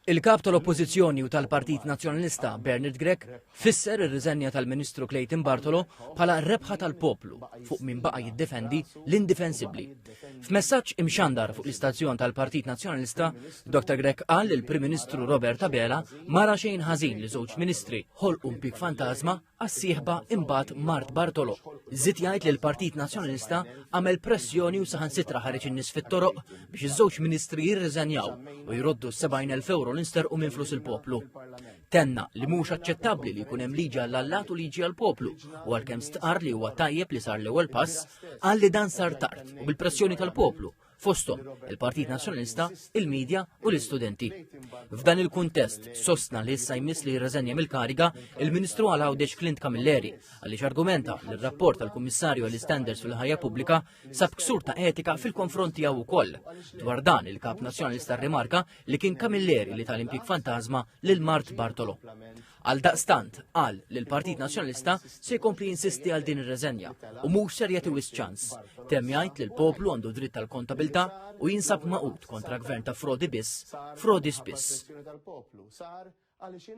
Il-kap tal-Oppożizzjoni u tal-Partit Nazzjonalista Bernard Grech fisser ir-riżenja tal-Ministru Clayton Bartolo bħala rebħa tal-poplu fuq min baqa' jiddefendi l-indifensibbli. F'messaġġ imxandar fuq l-istazzjon tal-Partit Nazzjonalista, Dr. Grech qal li l-Prim Ministru Robert Abela mara xejn ħażin li żewġ ministri ħolqu mpik fantażma għas-sieħba imbagħad Mart Bartolo. Żied jgħid li l-Partit Nazzjonalista għamel pressjoni u saħansitra ħareġ in-nies fit-toroq biex iż-żewġ ministri jirriżenjaw u jroddu 70,000 euro l-insterqu minn flus il-poplu. Tenna li mhux aċċettabbli li jkun hemm liġi għall-allat u liġi għall-poplu u għalkemm stqar li huwa tajjeb li sar l-ewwel pass qal li dan sar tard u bil-pressjoni tal-poplu fosthom il-Partit Nazzjonalista, il-Midja u l-istudenti. F'dan il-kuntest sostna li issa jmiss li jirreżenja mill-kariga il-Ministru Għawdex Clint Camilleri għaliex argumenta li r-rapport tal-Kummissarju għall-Istandards fil-ħajja pubblika sab ksur ta' etika fil-konfronti għaw ukoll. Dwar dan il-Kap Nazzjonalista rrimarka li kien Camilleri li tal-impjeg fantażma lil Mart Bartolo. Għal daqstant qal li l-Partit Nazzjonalista se jkompli insisti għal din ir-reżenja u mhux ser jagħti wisq ċans. Temm jgħid li l-poplu għandu dritt tal-kontabilità u jinsab maqut kontra gvern ta' frodi biss, frodi spiss.